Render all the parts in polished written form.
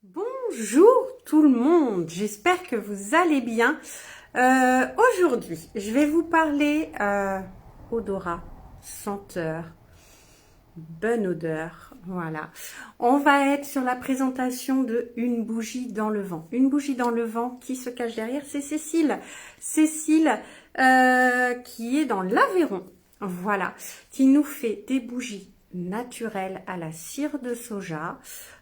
Bonjour tout le monde, j'espère que vous allez bien. Aujourd'hui, je vais vous parler odorat, senteur, bonne odeur, voilà. On va être sur la présentation de une bougie dans le vent. Une bougie dans le vent qui se cache derrière, c'est Cécile. Cécile qui est dans l'Aveyron, voilà, qui nous fait des bougies naturelles à la cire de soja.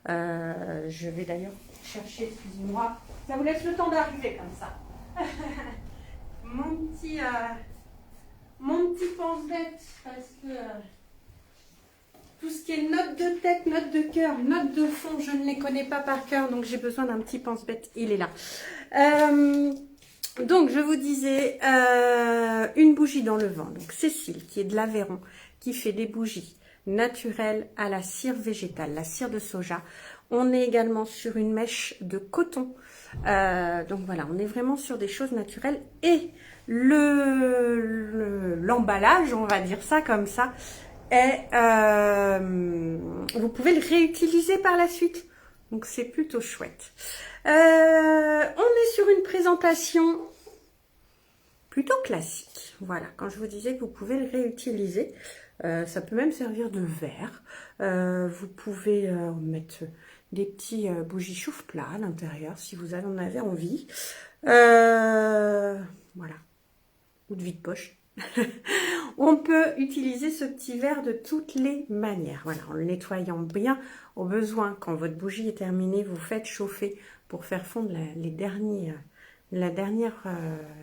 Je vais d'ailleurs chercher, excusez-moi, ça vous laisse le temps d'arriver comme ça. Mon petit pense-bête, parce que tout ce qui est notes de tête, notes de cœur, notes de fond, je ne les connais pas par cœur, donc j'ai besoin d'un petit pense-bête, il est là. Donc je vous disais, une bougie dans le vent, donc Cécile qui est de l'Aveyron, qui fait des bougies naturelles à la cire végétale, la cire de soja. On est également sur une mèche de coton, donc voilà, on est vraiment sur des choses naturelles et l'emballage, on va dire ça comme ça, est, vous pouvez le réutiliser par la suite, donc c'est plutôt chouette. On est sur une présentation plutôt classique, voilà, quand je vous disais que vous pouvez le réutiliser, ça peut même servir de verre, vous pouvez mettre des petits bougies chauffe-plat à l'intérieur si vous en avez envie, voilà, ou de vide-poche. On peut utiliser ce petit verre de toutes les manières, voilà, en le nettoyant bien. Au besoin, quand votre bougie est terminée, vous faites chauffer pour faire fondre la dernière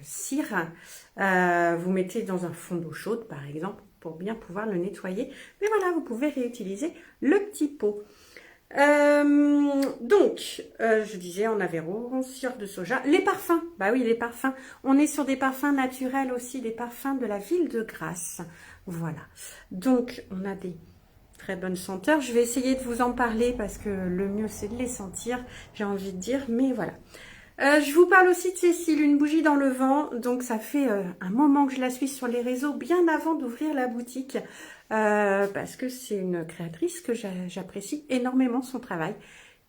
cire. Vous mettez dans un fond d'eau chaude par exemple pour bien pouvoir le nettoyer, mais voilà, vous pouvez réutiliser le petit pot. Je disais en Aveyron, cire de soja, les parfums, bah oui, les parfums, on est sur des parfums naturels aussi, des parfums de la ville de Grasse, voilà, donc on a des très bonnes senteurs, je vais essayer de vous en parler parce que le mieux c'est de les sentir, j'ai envie de dire, mais voilà. Je vous parle aussi de Cécile, une bougie dans le vent, donc ça fait un moment que je la suis sur les réseaux, bien avant d'ouvrir la boutique, parce que c'est une créatrice que j'apprécie énormément son travail,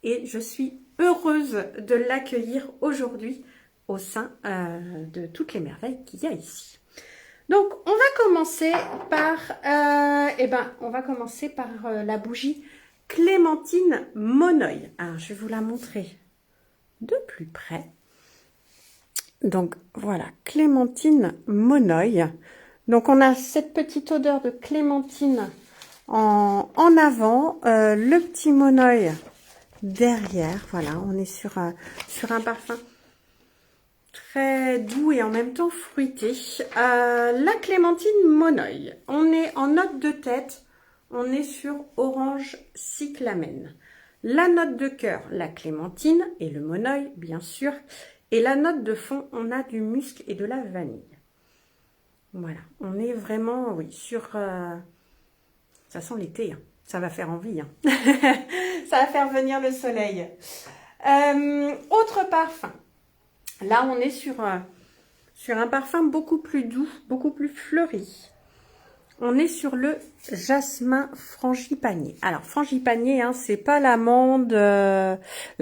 et je suis heureuse de l'accueillir aujourd'hui au sein de toutes les merveilles qu'il y a ici. Donc on va commencer par, la bougie Clémentine Monoeil. Alors je vais vous la montrer de plus près. Donc voilà, Clémentine Monoeil. Donc on a cette petite odeur de clémentine en avant, le petit Monoeil derrière. Voilà, on est sur un parfum très doux et en même temps fruité. La Clémentine Monoeil, on est en note de tête, on est sur orange cyclamène. La note de cœur, la clémentine et le monoeil, bien sûr. Et la note de fond, on a du musc et de la vanille. Voilà, on est vraiment, oui, sur... ça sent l'été, hein. Ça va faire envie. Hein. Ça va faire venir le soleil. Autre parfum. Là, on est sur un parfum beaucoup plus doux, beaucoup plus fleuri. On est sur le jasmin frangipanier. Alors, frangipanier, hein, c'est pas l'amande, la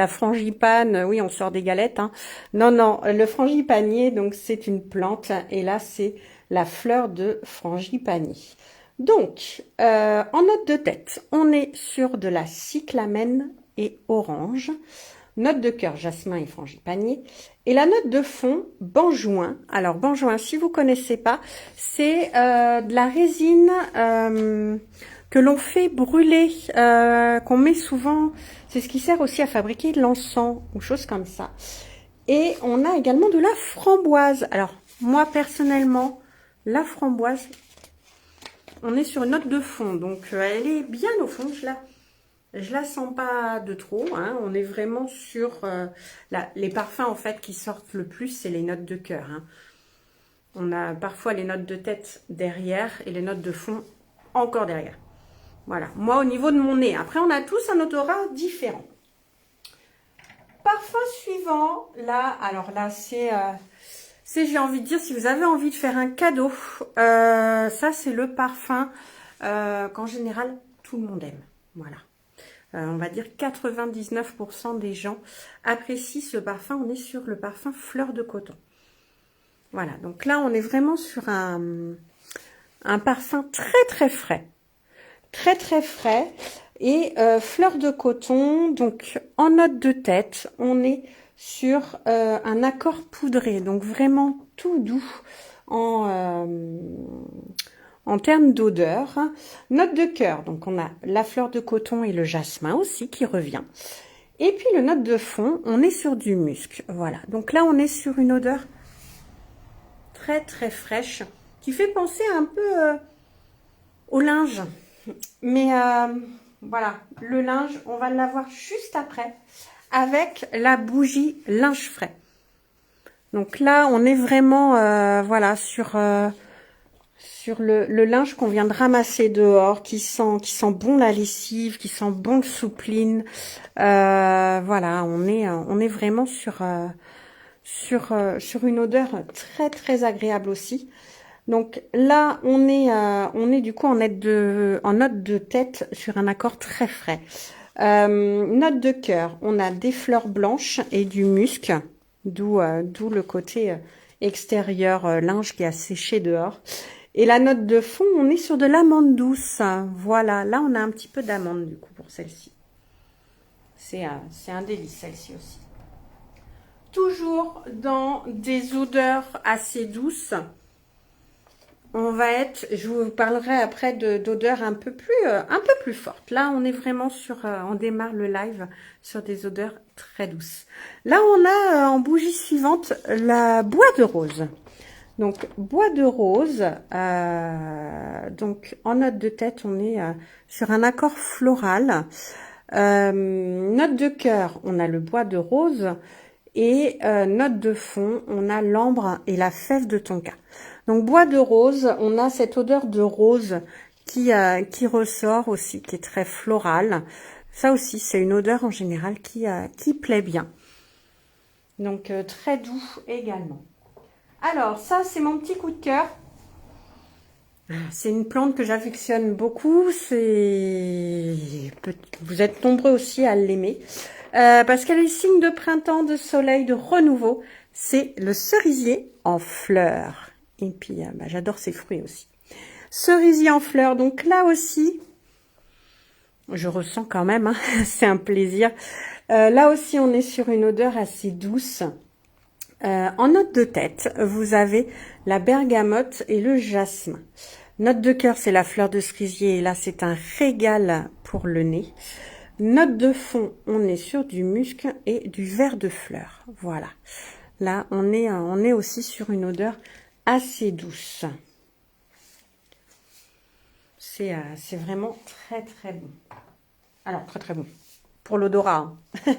frangipane, oui, on sort des galettes. Hein. Non, non, le frangipanier, donc c'est une plante. Et là, c'est la fleur de frangipanier. Donc, en note de tête, on est sur de la cyclamène et orange. Note de cœur, jasmin et frangipanier. Et la note de fond, benjoin. Alors, benjoin, si vous connaissez pas, c'est de la résine que l'on fait brûler, qu'on met souvent, c'est ce qui sert aussi à fabriquer de l'encens ou choses comme ça. Et on a également de la framboise. Alors, moi, personnellement, la framboise, on est sur une note de fond. Donc, elle est bien au fond, je la sens pas de trop, hein. On est vraiment sur les parfums en fait qui sortent le plus, c'est les notes de cœur. Hein. On a parfois les notes de tête derrière et les notes de fond encore derrière. Voilà, moi au niveau de mon nez. Après, on a tous un odorat différent. Parfum suivant, là, alors là, c'est j'ai envie de dire, si vous avez envie de faire un cadeau, ça c'est le parfum qu'en général tout le monde aime. Voilà. on va dire 99% des gens apprécient ce parfum. On est sur le parfum Fleur de Coton. Voilà, donc là, on est vraiment sur un parfum très, très frais. Très, très frais. Et Fleur de Coton, donc en note de tête, on est sur un accord poudré. Donc vraiment tout doux en termes d'odeur. Note de cœur, donc on a la fleur de coton et le jasmin aussi qui revient. Et puis le note de fond, on est sur du musc. Voilà, donc là on est sur une odeur très très fraîche qui fait penser un peu au linge. Mais voilà, le linge, on va l'avoir juste après avec la bougie linge frais. Donc là, on est vraiment voilà sur le linge qu'on vient de ramasser dehors, qui sent bon la lessive, qui sent bon le soupline. Voilà, on est vraiment sur une odeur très très agréable aussi. Donc là, on est du coup en note de tête sur un accord très frais. Note de cœur, on a des fleurs blanches et du musc, d'où le côté extérieur linge qui a séché dehors. Et la note de fond, on est sur de l'amande douce. Voilà, là on a un petit peu d'amande du coup pour celle-ci. C'est un délice celle-ci aussi. Toujours dans des odeurs assez douces. On va être, je vous parlerai après d'odeurs un peu plus fortes. Là, on est vraiment sur, on démarre le live sur des odeurs très douces. Là, on a en bougie suivante la bois de rose. Donc, bois de rose, donc en note de tête, on est sur un accord floral. Note de cœur, on a le bois de rose. Et note de fond, on a l'ambre et la fève de tonka. Donc bois de rose, on a cette odeur de rose qui ressort aussi, qui est très florale. Ça aussi, c'est une odeur en général qui plaît bien. Donc très doux également. Alors ça, c'est mon petit coup de cœur. C'est une plante que j'affectionne beaucoup. Vous êtes nombreux aussi à l'aimer. Parce qu'elle est signe de printemps, de soleil, de renouveau. C'est le cerisier en fleurs. Et puis, j'adore ces fruits aussi. Cerisier en fleurs. Donc là aussi, je ressens quand même, hein, c'est un plaisir. Là aussi, on est sur une odeur assez douce. En note de tête, vous avez la bergamote et le jasmin. Note de cœur, c'est la fleur de cerisier. Et là, c'est un régal pour le nez. Note de fond, on est sur du musc et du vert de fleurs. Voilà. Là, on est aussi sur une odeur assez douce. C'est vraiment très très bon. Alors, très très bon. Pour l'odorat. Hein.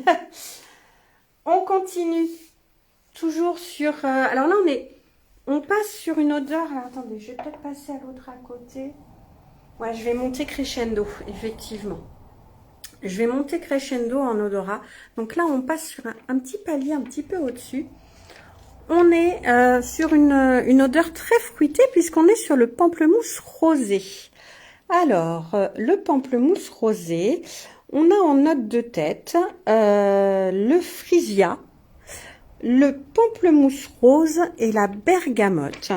On continue. Toujours sur... alors là, on passe sur une odeur... Alors, attendez, je vais peut-être passer à l'autre à côté. Ouais, je vais monter crescendo, effectivement. Je vais monter crescendo en odorat. Donc là, on passe sur un petit palier un petit peu au-dessus. On est sur une odeur très fruitée puisqu'on est sur le pamplemousse rosé. Alors, le pamplemousse rosé, on a en note de tête le frisia, le pamplemousse rose et la bergamote.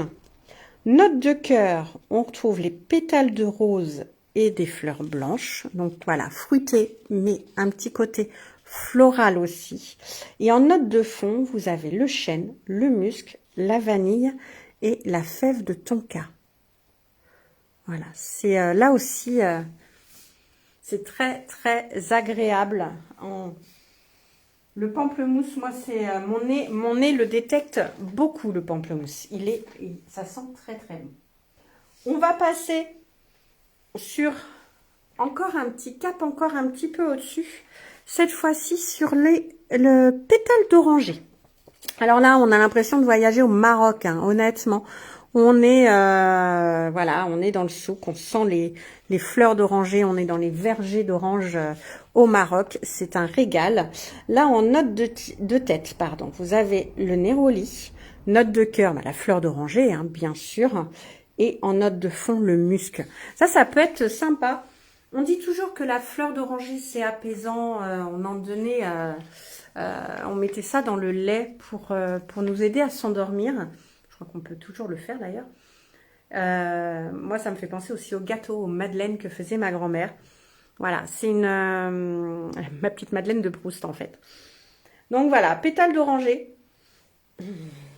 Note de cœur, on retrouve les pétales de rose et des fleurs blanches. Donc voilà, fruité, mais un petit côté floral aussi. Et en note de fond, vous avez le chêne, le musc, la vanille et la fève de tonka. Voilà, c'est là aussi, c'est très très agréable. Le pamplemousse, moi, c'est mon nez le détecte beaucoup, le pamplemousse. Ça sent très très bon. On va passer sur encore un petit cap, encore un petit peu au-dessus. Cette fois-ci sur le pétale d'oranger. Alors là, on a l'impression de voyager au Maroc, hein, honnêtement. On est voilà, on est dans le souk, on sent les fleurs d'oranger, on est dans les vergers d'orange au Maroc, c'est un régal. Là, en note de tête, pardon, vous avez le néroli, note de cœur, la fleur d'oranger, hein, bien sûr, et en note de fond, le musc. Ça peut être sympa On dit toujours que la fleur d'oranger, c'est apaisant. On en donnait, on mettait ça dans le lait pour nous aider à s'endormir. Je crois qu'on peut toujours le faire d'ailleurs. Moi, ça me fait penser aussi au gâteau, aux madeleines que faisait ma grand-mère. Voilà, c'est ma petite Madeleine de Proust en fait. Donc voilà, pétales d'oranger.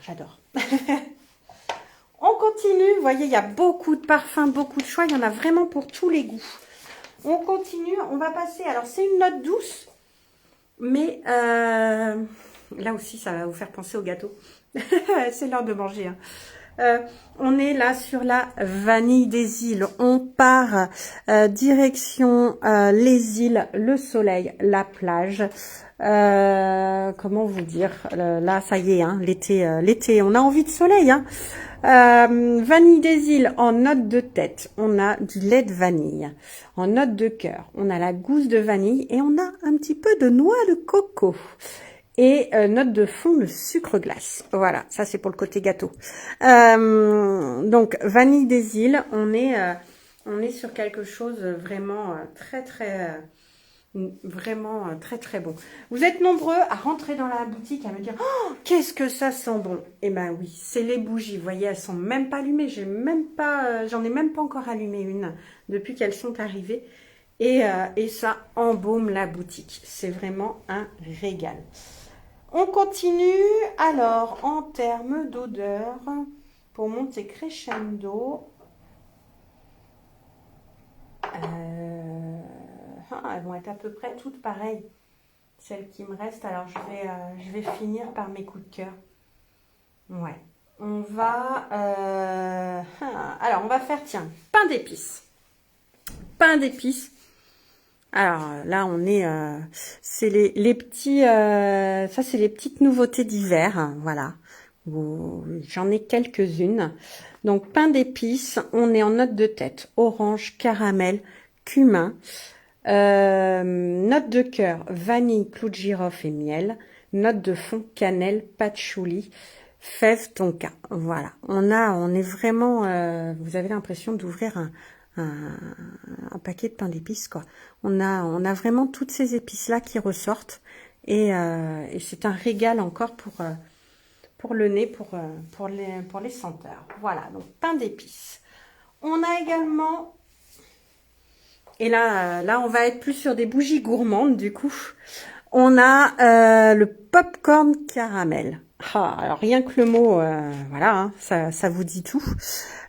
J'adore. On continue, vous voyez, il y a beaucoup de parfums, beaucoup de choix. Il y en a vraiment pour tous les goûts. On continue, on va passer. Alors, c'est une note douce, mais là aussi, ça va vous faire penser au gâteau. C'est l'heure de manger. Hein. On est là sur la vanille des îles. On part direction les îles, le soleil, la plage. Comment vous dire, là, ça y est, hein, l'été, on a envie de soleil. Hein. Vanille des îles en note de tête, on a du lait de vanille. En note de cœur, on a la gousse de vanille et on a un petit peu de noix de coco. Et note de fond, le sucre glace. Voilà, ça c'est pour le côté gâteau. Donc, vanille des îles, on est sur quelque chose vraiment vraiment très très bon. Vous êtes nombreux à rentrer dans la boutique à me dire oh, qu'est-ce que ça sent bon. Eh ben oui, c'est les bougies. Vous voyez, elles sont même pas allumées. J'en ai même pas encore allumé une depuis qu'elles sont arrivées. Et ça embaume la boutique. C'est vraiment un régal. On continue. Alors, en termes d'odeur, pour monter crescendo. Elles vont être à peu près toutes pareilles, celles qui me restent. Alors, je vais finir par mes coups de cœur. Ouais. On va... alors, on va faire, tiens, pain d'épices. Pain d'épices. Alors, là, on est... c'est les petits... ça, c'est les petites nouveautés d'hiver. Hein, voilà. J'en ai quelques-unes. Donc, pain d'épices. On est en note de tête. Orange, caramel, cumin. Note de cœur, vanille, clou de girofle et miel. Note de fond, cannelle, patchouli, fève, tonka. Voilà, on est vraiment, vous avez l'impression d'ouvrir un paquet de pain d'épices, quoi. On a vraiment toutes ces épices-là qui ressortent et c'est un régal encore pour le nez, pour les senteurs. Voilà, donc pain d'épices. On a également... Et là, on va être plus sur des bougies gourmandes, du coup. On a le popcorn caramel. Ah, alors, rien que le mot, voilà, hein, ça vous dit tout.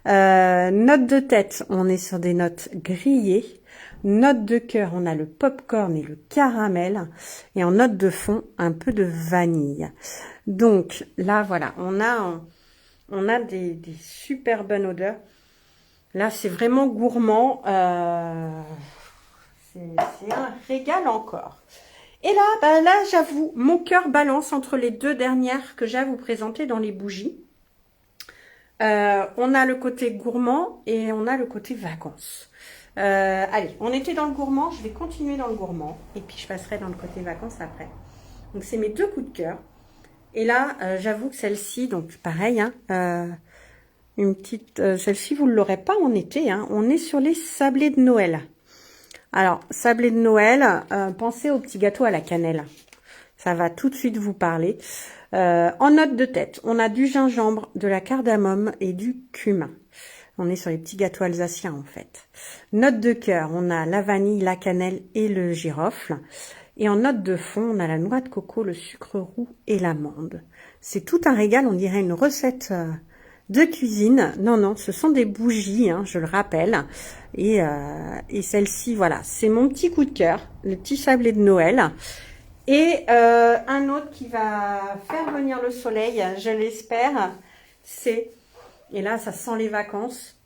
Note de tête, on est sur des notes grillées. Note de cœur, on a le popcorn et le caramel. Et en note de fond, un peu de vanille. Donc, là, voilà, on a des super bonnes odeurs. Là, c'est vraiment gourmand. C'est un régal encore. Et là, là, j'avoue, mon cœur balance entre les deux dernières que j'ai à vous présenter dans les bougies. On a le côté gourmand et on a le côté vacances. Allez, on était dans le gourmand. Je vais continuer dans le gourmand. Et puis, je passerai dans le côté vacances après. Donc, c'est mes deux coups de cœur. Et là, j'avoue que celle-ci, donc pareil, hein, une petite, celle-ci, vous ne l'aurez pas en été. Hein. On est sur les sablés de Noël. Alors, sablés de Noël, pensez au petit gâteau à la cannelle. Ça va tout de suite vous parler. En note de tête, on a du gingembre, de la cardamome et du cumin. On est sur les petits gâteaux alsaciens, en fait. Note de cœur, on a la vanille, la cannelle et le girofle. Et en note de fond, on a la noix de coco, le sucre roux et l'amande. C'est tout un régal, on dirait une recette... de cuisine. Non, non, ce sont des bougies, hein, je le rappelle. Et celle-ci, voilà, c'est mon petit coup de cœur, le petit sablé de Noël. Et un autre qui va faire venir le soleil, je l'espère, c'est, et là, ça sent les vacances,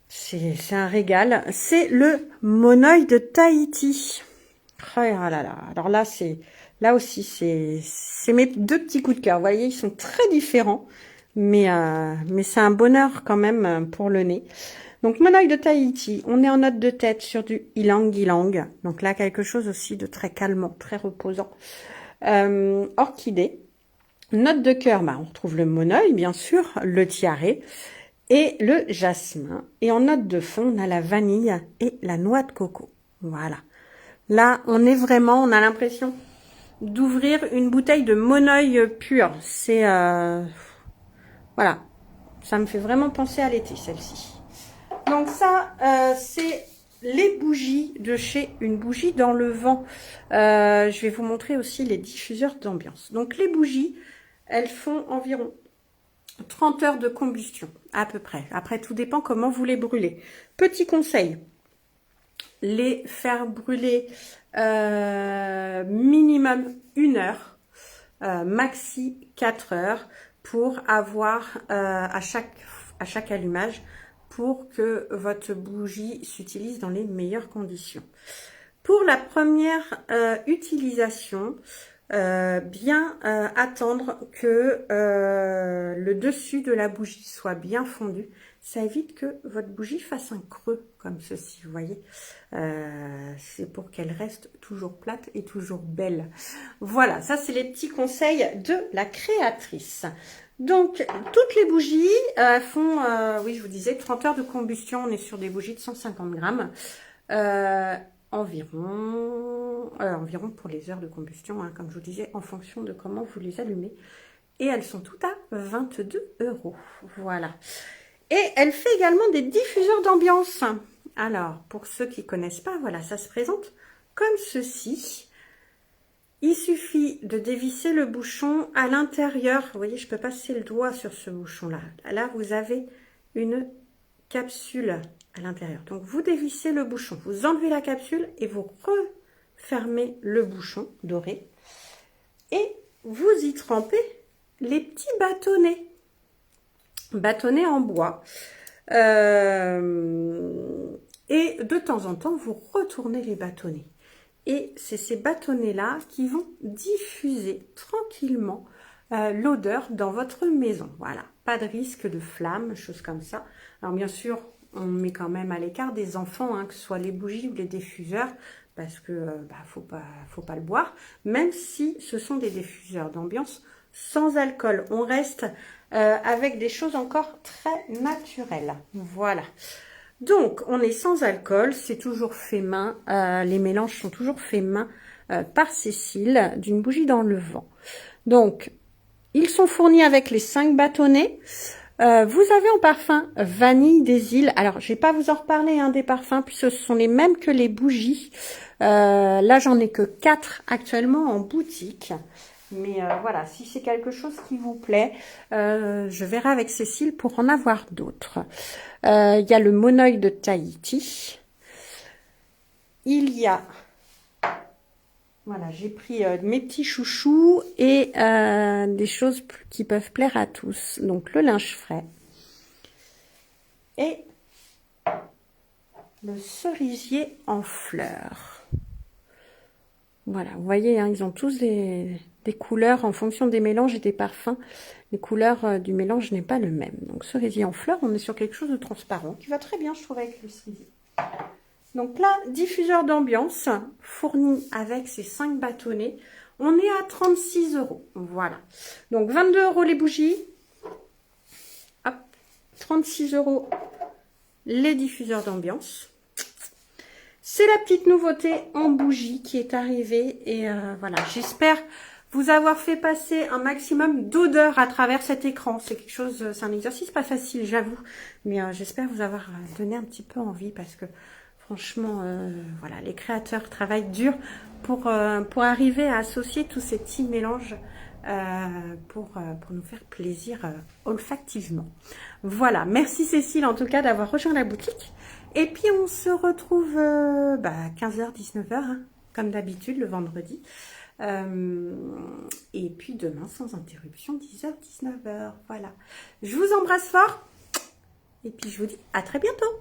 c'est un régal, c'est le monoeil de Tahiti. Oh là là, alors là, là aussi, c'est mes deux petits coups de cœur. Vous voyez, ils sont très différents. Mais c'est un bonheur quand même pour le nez. Donc, monoeil de Tahiti, on est en note de tête sur du ylang-ylang. Donc là, quelque chose aussi de très calmant, très reposant. Orchidée. Note de cœur, bah, on retrouve le monoeil, bien sûr, le tiare. et le jasmin. Et en note de fond, on a la vanille et la noix de coco. Voilà. Là, on est vraiment, on a l'impression d'ouvrir une bouteille de Monoeil pur. C'est, voilà. Ça me fait vraiment penser à l'été, celle-ci. Donc ça, c'est les bougies de chez Une Bougie dans le Vent. Je vais vous montrer aussi les diffuseurs d'ambiance. Donc les bougies, elles font environ 30 heures de combustion, à peu près. Après, tout dépend comment vous les brûlez. Petit conseil, les faire brûler minimum 1 heure, maxi 4 heures, pour avoir à chaque allumage, pour que votre bougie s'utilise dans les meilleures conditions. Pour la première utilisation, bien attendre que le dessus de la bougie soit bien fondu. Ça évite que votre bougie fasse un creux comme ceci, vous voyez. C'est pour qu'elle reste toujours plate et toujours belle. Voilà, ça c'est les petits conseils de la créatrice. Donc, toutes les bougies font, oui, je vous disais, 30 heures de combustion. On est sur des bougies de 150 grammes. Environ pour les heures de combustion, hein, comme je vous disais, en fonction de comment vous les allumez. Et elles sont toutes à 22 €. Voilà. Et elle fait également des diffuseurs d'ambiance. Alors, pour ceux qui ne connaissent pas, voilà, ça se présente comme ceci. Il suffit de dévisser le bouchon à l'intérieur. Vous voyez, je peux passer le doigt sur ce bouchon-là. Là, vous avez une capsule à l'intérieur. Donc, vous dévissez le bouchon, vous enlevez la capsule et vous refermez le bouchon doré. Et vous y trempez les petits bâtonnets. Bâtonnets en bois. Et de temps en temps, vous retournez les bâtonnets. Et c'est ces bâtonnets-là qui vont diffuser tranquillement l'odeur dans votre maison. Voilà, pas de risque de flamme, choses comme ça. Alors bien sûr, on met quand même à l'écart des enfants, hein, que ce soit les bougies ou les diffuseurs, parce que faut pas le boire, même si ce sont des diffuseurs d'ambiance sans alcool. On reste avec des choses encore très naturelles. Voilà. Donc, on est sans alcool, c'est toujours fait main, les mélanges sont toujours faits main par Cécile, d'Une Bougie dans le Vent. Donc, ils sont fournis avec les 5 bâtonnets. Vous avez en parfum Vanille des Îles. Alors, je vais pas vous en reparler hein, des parfums, puisque ce sont les mêmes que les bougies. Là, j'en ai que 4 actuellement en boutique. Mais voilà, si c'est quelque chose qui vous plaît, je verrai avec Cécile pour en avoir d'autres. Il y a le Monoeil de Tahiti. Il y a, voilà, j'ai pris mes petits chouchous et des choses qui peuvent plaire à tous. Donc le linge frais et le cerisier en fleurs. Voilà, vous voyez, hein, ils ont tous des couleurs en fonction des mélanges et des parfums. Les couleurs du mélange n'est pas le même. Donc cerisier en fleurs, on est sur quelque chose de transparent qui va très bien, je trouve, avec le cerisier. Donc là, diffuseur d'ambiance fourni avec ces 5 bâtonnets. On est à 36 €. Voilà. Donc 22 € les bougies. Hop, 36 € les diffuseurs d'ambiance. C'est la petite nouveauté en bougie qui est arrivée. Et voilà, j'espère vous avoir fait passer un maximum d'odeur à travers cet écran. C'est quelque chose, c'est un exercice pas facile, j'avoue. Mais j'espère vous avoir donné un petit peu envie parce que franchement, voilà, les créateurs travaillent dur pour arriver à associer tous ces petits mélanges pour nous faire plaisir olfactivement. Voilà, merci Cécile en tout cas d'avoir rejoint la boutique. Et puis on se retrouve 15h, 19h, hein, comme d'habitude le vendredi. Et puis demain sans interruption 10h, 19h. Voilà. Je vous embrasse fort. Et puis je vous dis à très bientôt.